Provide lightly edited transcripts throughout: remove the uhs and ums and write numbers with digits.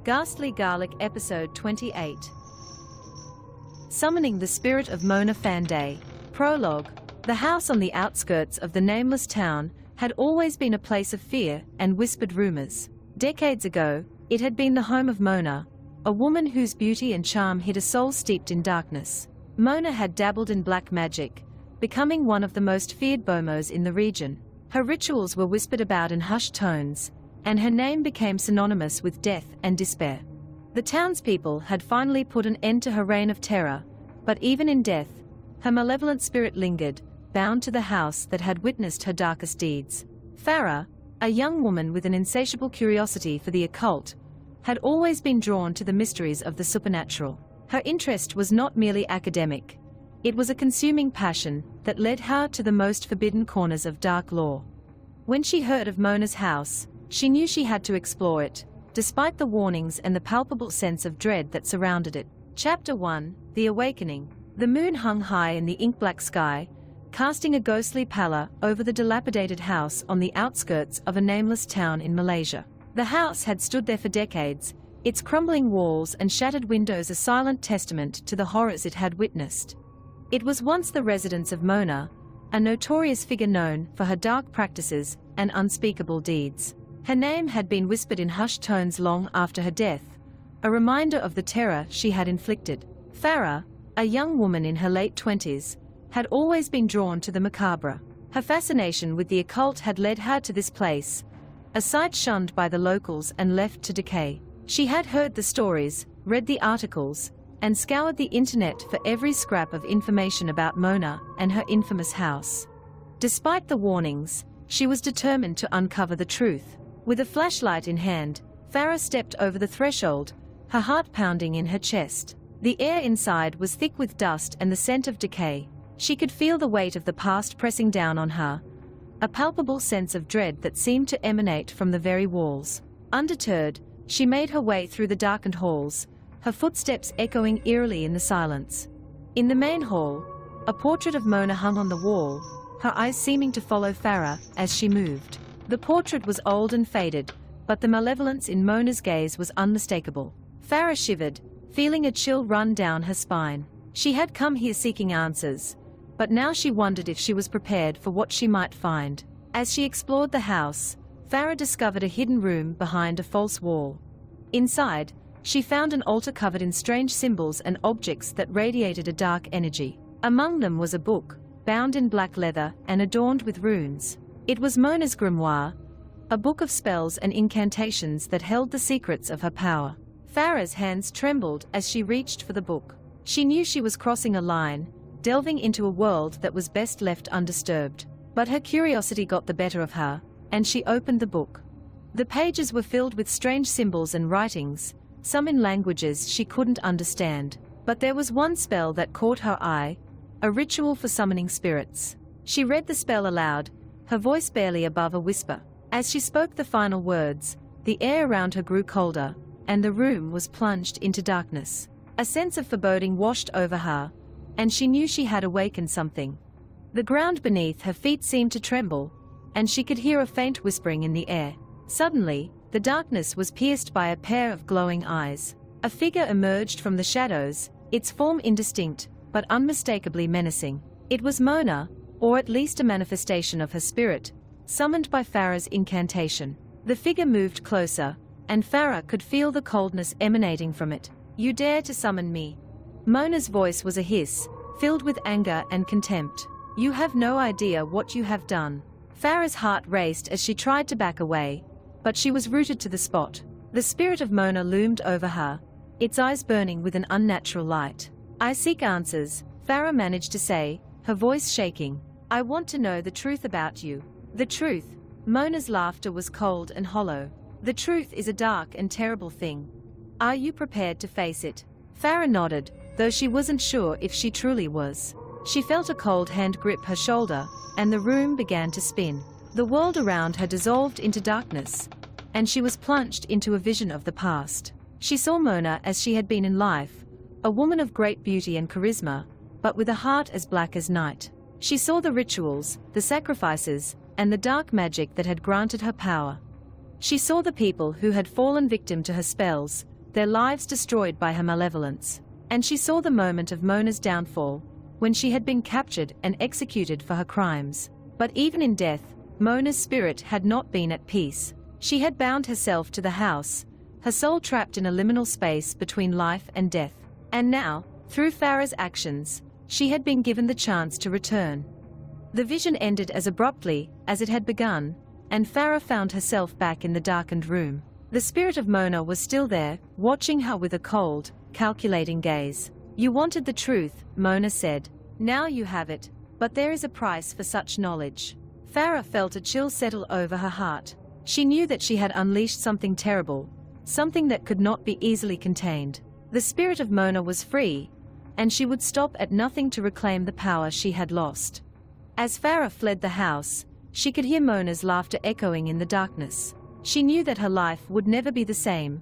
GhastlyGarlic Episode 28. Summoning the Spirit of Mona Fandey. Prologue. The house on the outskirts of the nameless town had always been a place of fear and whispered rumors. Decades ago, it had been the home of Mona, a woman whose beauty and charm hid a soul steeped in darkness. Mona had dabbled in black magic, becoming one of the most feared bomos in the region. Her rituals were whispered about in hushed tones, and her name became synonymous with death and despair. The townspeople had finally put an end to her reign of terror, but even in death, her malevolent spirit lingered, bound to the house that had witnessed her darkest deeds. Farah, a young woman with an insatiable curiosity for the occult, had always been drawn to the mysteries of the supernatural. Her interest was not merely academic. It was a consuming passion that led her to the most forbidden corners of dark lore. When she heard of Mona's house, she knew she had to explore it, despite the warnings and the palpable sense of dread that surrounded it. Chapter 1: The Awakening. The moon hung high in the ink-black sky, casting a ghostly pallor over the dilapidated house on the outskirts of a nameless town in Malaysia. The house had stood there for decades, its crumbling walls and shattered windows a silent testament to the horrors it had witnessed. It was once the residence of Mona, a notorious figure known for her dark practices and unspeakable deeds. Her name had been whispered in hushed tones long after her death, a reminder of the terror she had inflicted. Farah, a young woman in her late 20s, had always been drawn to the macabre. Her fascination with the occult had led her to this place, a site shunned by the locals and left to decay. She had heard the stories, read the articles, and scoured the internet for every scrap of information about Mona and her infamous house. Despite the warnings, she was determined to uncover the truth. With a flashlight in hand, Farah stepped over the threshold, her heart pounding in her chest. The air inside was thick with dust and the scent of decay. She could feel the weight of the past pressing down on her, a palpable sense of dread that seemed to emanate from the very walls. Undeterred, she made her way through the darkened halls, her footsteps echoing eerily in the silence. In the main hall, a portrait of Mona hung on the wall, her eyes seeming to follow Farah as she moved. The portrait was old and faded, but the malevolence in Mona's gaze was unmistakable. Farah shivered, feeling a chill run down her spine. She had come here seeking answers, but now she wondered if she was prepared for what she might find. As she explored the house, Farah discovered a hidden room behind a false wall. Inside, she found an altar covered in strange symbols and objects that radiated a dark energy. Among them was a book, bound in black leather and adorned with runes. It was Mona's grimoire, a book of spells and incantations that held the secrets of her power. Farah's hands trembled as she reached for the book. She knew she was crossing a line, delving into a world that was best left undisturbed. But her curiosity got the better of her, and she opened the book. The pages were filled with strange symbols and writings, some in languages she couldn't understand. But there was one spell that caught her eye, a ritual for summoning spirits. She read the spell aloud, her voice barely above a whisper. As she spoke the final words, the air around her grew colder, and the room was plunged into darkness. A sense of foreboding washed over her, and she knew she had awakened something. The ground beneath her feet seemed to tremble, and she could hear a faint whispering in the air. Suddenly, the darkness was pierced by a pair of glowing eyes. A figure emerged from the shadows, its form indistinct, but unmistakably menacing. It was Mona, or at least a manifestation of her spirit, summoned by Farah's incantation. The figure moved closer, and Farah could feel the coldness emanating from it. "You dare to summon me?" Mona's voice was a hiss, filled with anger and contempt. "You have no idea what you have done." Farah's heart raced as she tried to back away, but she was rooted to the spot. The spirit of Mona loomed over her, its eyes burning with an unnatural light. "I seek answers," Farah managed to say, her voice shaking. "I want to know the truth about you." "The truth?" Mona's laughter was cold and hollow. "The truth is a dark and terrible thing. Are you prepared to face it?" Farah nodded, though she wasn't sure if she truly was. She felt a cold hand grip her shoulder, and the room began to spin. The world around her dissolved into darkness, and she was plunged into a vision of the past. She saw Mona as she had been in life, a woman of great beauty and charisma, but with a heart as black as night. She saw the rituals, the sacrifices, and the dark magic that had granted her power. She saw the people who had fallen victim to her spells, their lives destroyed by her malevolence. And she saw the moment of Mona's downfall, when she had been captured and executed for her crimes. But even in death, Mona's spirit had not been at peace. She had bound herself to the house, her soul trapped in a liminal space between life and death. And now, through Farah's actions, she had been given the chance to return. The vision ended as abruptly as it had begun, and Farah found herself back in the darkened room. The spirit of Mona was still there, watching her with a cold, calculating gaze. "You wanted the truth," Mona said. "Now you have it, but there is a price for such knowledge." Farah felt a chill settle over her heart. She knew that she had unleashed something terrible, something that could not be easily contained. The spirit of Mona was free, and she would stop at nothing to reclaim the power she had lost. As Farah fled the house, she could hear Mona's laughter echoing in the darkness. She knew that her life would never be the same,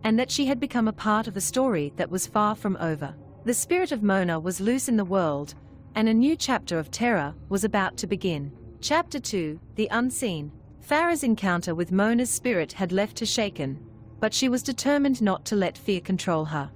and that she had become a part of a story that was far from over. The spirit of Mona was loose in the world, and a new chapter of terror was about to begin. Chapter 2, The Unseen. Farah's encounter with Mona's spirit had left her shaken, but she was determined not to let fear control her.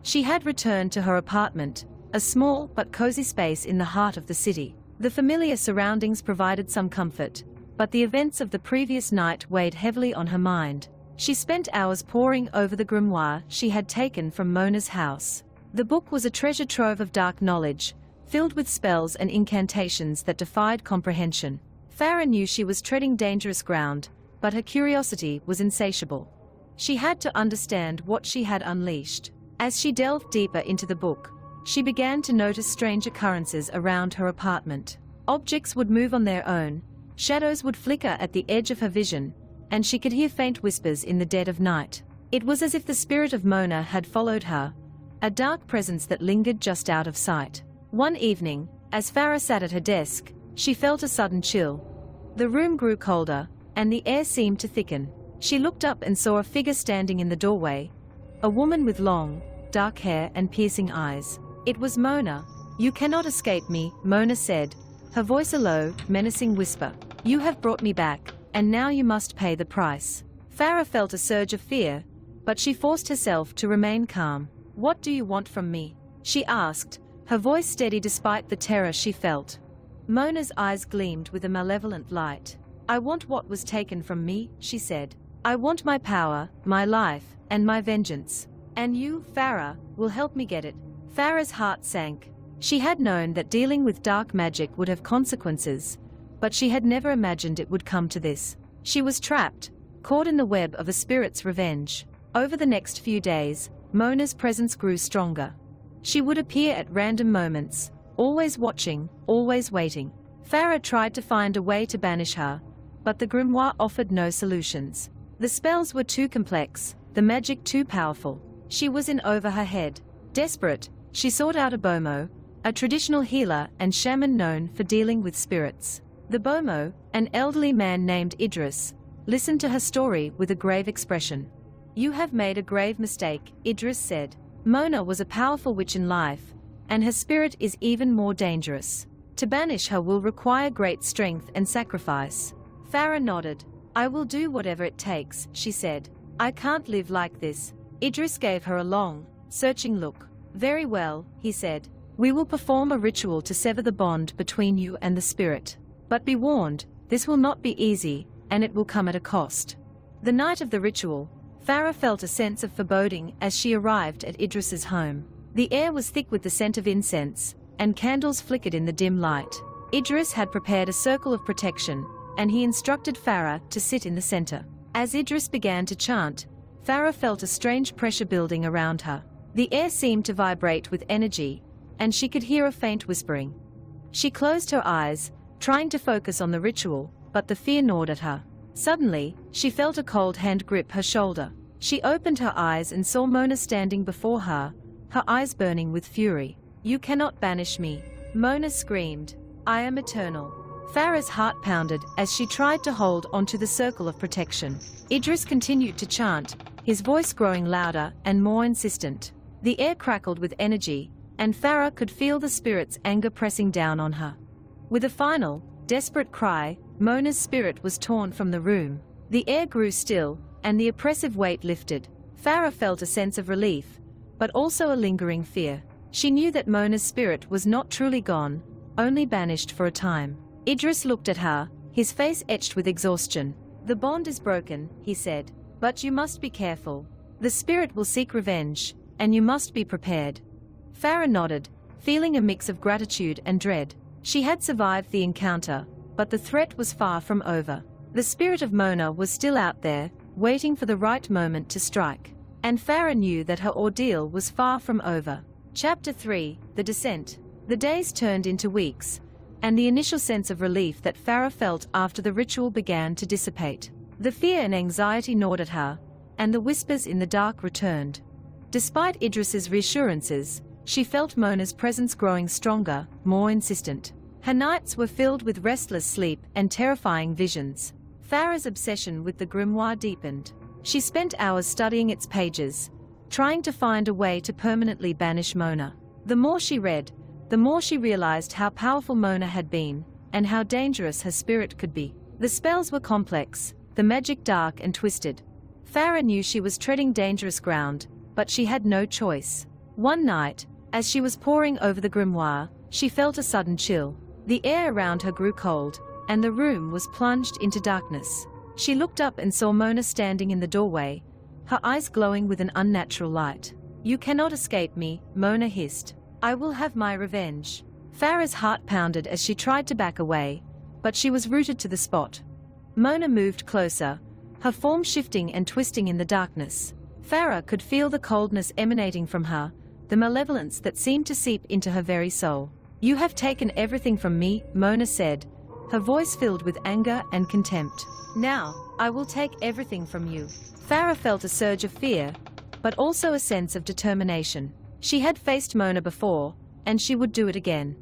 She had returned to her apartment, a small but cozy space in the heart of the city. The familiar surroundings provided some comfort, but the events of the previous night weighed heavily on her mind. She spent hours poring over the grimoire she had taken from Mona's house. The book was a treasure trove of dark knowledge, filled with spells and incantations that defied comprehension. Farah knew she was treading dangerous ground, but her curiosity was insatiable. She had to understand what she had unleashed. As she delved deeper into the book, she began to notice strange occurrences around her apartment. Objects would move on their own, shadows would flicker at the edge of her vision, and she could hear faint whispers in the dead of night. It was as if the spirit of Mona had followed her, a dark presence that lingered just out of sight. One evening, as Farah sat at her desk, she felt a sudden chill. The room grew colder, and the air seemed to thicken. She looked up and saw a figure standing in the doorway, a woman with long, dark hair and piercing eyes. It was Mona. "You cannot escape me," Mona said, her voice a low, menacing whisper. "You have brought me back, and now you must pay the price." Farah felt a surge of fear, but she forced herself to remain calm. "What do you want from me?" she asked, her voice steady despite the terror she felt. Mona's eyes gleamed with a malevolent light. "I want what was taken from me," she said. "I want my power, my life, and my vengeance. And you, Farah, will help me get it." Farah's heart sank. She had known that dealing with dark magic would have consequences, but she had never imagined it would come to this. She was trapped, caught in the web of a spirit's revenge. Over the next few days, Mona's presence grew stronger. She would appear at random moments, always watching, always waiting. Farah tried to find a way to banish her, but the grimoire offered no solutions. The spells were too complex, the magic too powerful. She was in over her head. Desperate, she sought out a bomo, a traditional healer and shaman known for dealing with spirits. The bomo, an elderly man named Idris, listened to her story with a grave expression. "You have made a grave mistake," Idris said. "Mona was a powerful witch in life, and her spirit is even more dangerous. To banish her will require great strength and sacrifice." Farah nodded. "I will do whatever it takes," she said. "I can't live like this." Idris gave her a long, searching look. "Very well," he said. "We will perform a ritual to sever the bond between you and the spirit. But be warned, this will not be easy, and it will come at a cost." The night of the ritual, Farah felt a sense of foreboding as she arrived at Idris's home. The air was thick with the scent of incense, and candles flickered in the dim light. Idris had prepared a circle of protection, and he instructed Farah to sit in the center. As Idris began to chant, Farah felt a strange pressure building around her. The air seemed to vibrate with energy, and she could hear a faint whispering. She closed her eyes, trying to focus on the ritual, but the fear gnawed at her. Suddenly, she felt a cold hand grip her shoulder. She opened her eyes and saw Mona standing before her, her eyes burning with fury. "You cannot banish me," Mona screamed. "I am eternal." Farah's heart pounded as she tried to hold onto the circle of protection. Idris continued to chant, his voice growing louder and more insistent. The air crackled with energy, and Farah could feel the spirit's anger pressing down on her. With a final, desperate cry, Mona's spirit was torn from the room. The air grew still, and the oppressive weight lifted. Farah felt a sense of relief, but also a lingering fear. She knew that Mona's spirit was not truly gone, only banished for a time. Idris looked at her, his face etched with exhaustion. "The bond is broken," he said, "but you must be careful. The spirit will seek revenge, and you must be prepared." Farah nodded, feeling a mix of gratitude and dread. She had survived the encounter, but the threat was far from over. The spirit of Mona was still out there, waiting for the right moment to strike. And Farah knew that her ordeal was far from over. Chapter 3: The Descent. The days turned into weeks, and the initial sense of relief that Farah felt after the ritual began to dissipate. The fear and anxiety gnawed at her, and the whispers in the dark returned. Despite Idris's reassurances, she felt Mona's presence growing stronger, more insistent. Her nights were filled with restless sleep and terrifying visions. Farah's obsession with the grimoire deepened. She spent hours studying its pages, trying to find a way to permanently banish Mona. The more she read, the more she realized how powerful Mona had been, and how dangerous her spirit could be. The spells were complex, the magic dark and twisted. Farah knew she was treading dangerous ground, but she had no choice. One night, as she was poring over the grimoire, she felt a sudden chill. The air around her grew cold, and the room was plunged into darkness. She looked up and saw Mona standing in the doorway, her eyes glowing with an unnatural light. "You cannot escape me," Mona hissed. "I will have my revenge." Farah's heart pounded as she tried to back away, but she was rooted to the spot. Mona moved closer, her form shifting and twisting in the darkness. Farah could feel the coldness emanating from her, the malevolence that seemed to seep into her very soul. "You have taken everything from me," Mona said, her voice filled with anger and contempt. "Now, I will take everything from you." Farah felt a surge of fear, but also a sense of determination. She had faced Mona before, and she would do it again.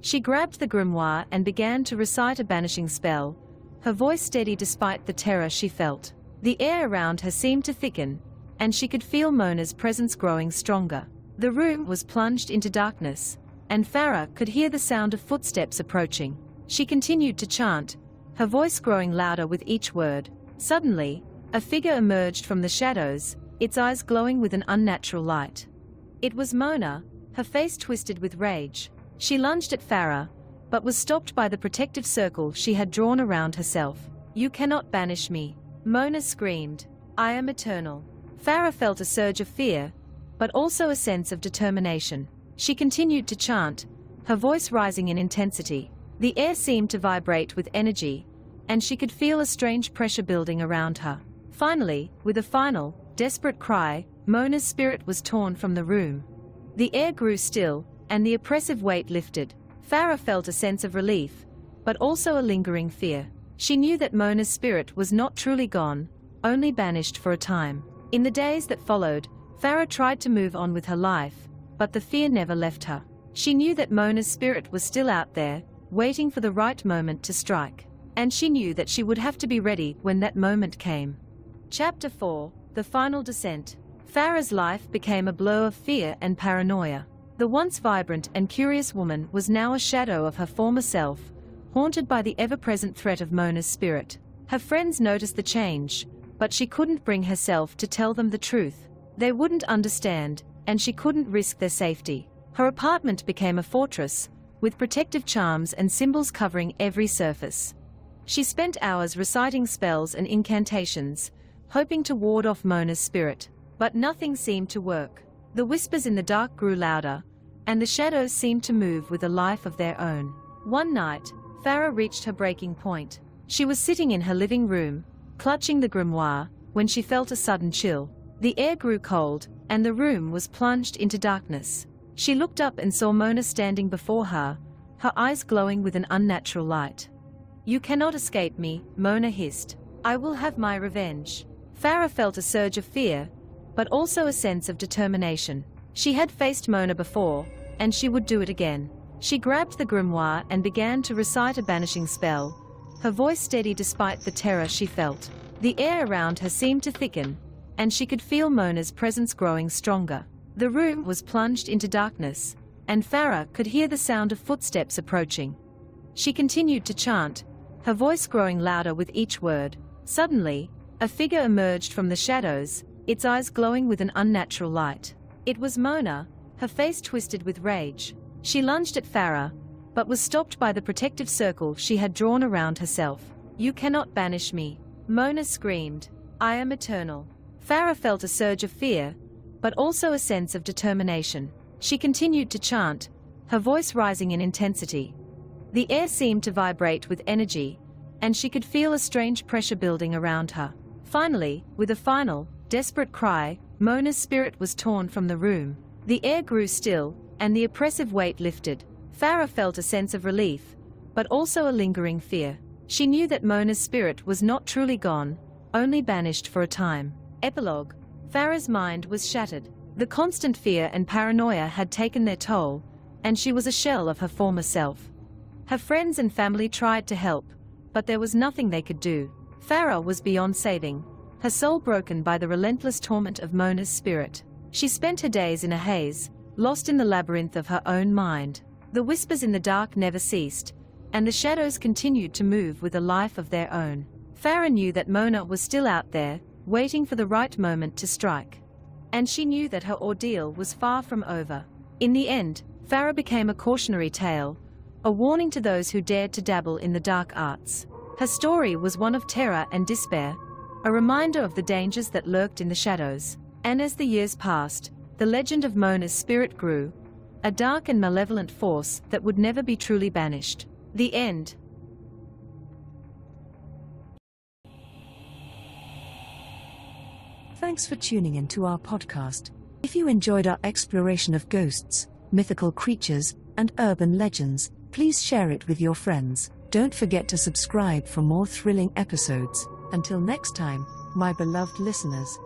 She grabbed the grimoire and began to recite a banishing spell, her voice steady despite the terror she felt. The air around her seemed to thicken, and she could feel Mona's presence growing stronger. The room was plunged into darkness, and Farah could hear the sound of footsteps approaching. She continued to chant, her voice growing louder with each word. Suddenly, a figure emerged from the shadows, its eyes glowing with an unnatural light. It was Mona, her face twisted with rage. She lunged at Farah, but was stopped by the protective circle she had drawn around herself. "You cannot banish me," Mona screamed. "I am eternal." Farah felt a surge of fear, but also a sense of determination. She continued to chant, her voice rising in intensity. The air seemed to vibrate with energy, and she could feel a strange pressure building around her. Finally, with a final, desperate cry, Mona's spirit was torn from the room. The air grew still, and the oppressive weight lifted. Farah felt a sense of relief, but also a lingering fear. She knew that Mona's spirit was not truly gone, only banished for a time. In the days that followed, Farah tried to move on with her life, but the fear never left her. She knew that Mona's spirit was still out there, waiting for the right moment to strike. And she knew that she would have to be ready when that moment came. Chapter 4: The Final Descent. Farah's life became a blur of fear and paranoia. The once vibrant and curious woman was now a shadow of her former self, haunted by the ever-present threat of Mona's spirit. Her friends noticed the change, but she couldn't bring herself to tell them the truth. They wouldn't understand, and she couldn't risk their safety. Her apartment became a fortress, with protective charms and symbols covering every surface. She spent hours reciting spells and incantations, hoping to ward off Mona's spirit. But nothing seemed to work. The whispers in the dark grew louder, and the shadows seemed to move with a life of their own. One night, Farah reached her breaking point. She was sitting in her living room, clutching the grimoire, when she felt a sudden chill. The air grew cold, and the room was plunged into darkness. She looked up and saw Mona standing before her, her eyes glowing with an unnatural light. "You cannot escape me," Mona hissed. "I will have my revenge." Farah felt a surge of fear, but also a sense of determination. She had faced Mona before, and she would do it again. She grabbed the grimoire and began to recite a banishing spell, her voice steady despite the terror she felt. The air around her seemed to thicken, and she could feel Mona's presence growing stronger. The room was plunged into darkness, and Farah could hear the sound of footsteps approaching. She continued to chant, her voice growing louder with each word. Suddenly, a figure emerged from the shadows, its eyes glowing with an unnatural light. It was Mona, her face twisted with rage. She lunged at Farah, but was stopped by the protective circle she had drawn around herself. "You cannot banish me," Mona screamed. "I am eternal." Farah felt a surge of fear, but also a sense of determination. She continued to chant, her voice rising in intensity. The air seemed to vibrate with energy, and she could feel a strange pressure building around her. Finally, with a final, desperate cry, Mona's spirit was torn from the room. The air grew still, and the oppressive weight lifted. Farah felt a sense of relief, but also a lingering fear. She knew that Mona's spirit was not truly gone, only banished for a time. Epilogue. Farah's mind was shattered. The constant fear and paranoia had taken their toll, and she was a shell of her former self. Her friends and family tried to help, but there was nothing they could do. Farah was beyond saving, her soul broken by the relentless torment of Mona's spirit. She spent her days in a haze, lost in the labyrinth of her own mind. The whispers in the dark never ceased, and the shadows continued to move with a life of their own. Farah knew that Mona was still out there, waiting for the right moment to strike. And she knew that her ordeal was far from over. In the end, Farah became a cautionary tale, a warning to those who dared to dabble in the dark arts. Her story was one of terror and despair, a reminder of the dangers that lurked in the shadows. And as the years passed, the legend of Mona's spirit grew, a dark and malevolent force that would never be truly banished. The end. Thanks for tuning in to our podcast. If you enjoyed our exploration of ghosts, mythical creatures, and urban legends, please share it with your friends. Don't forget to subscribe for more thrilling episodes. Until next time, my beloved listeners.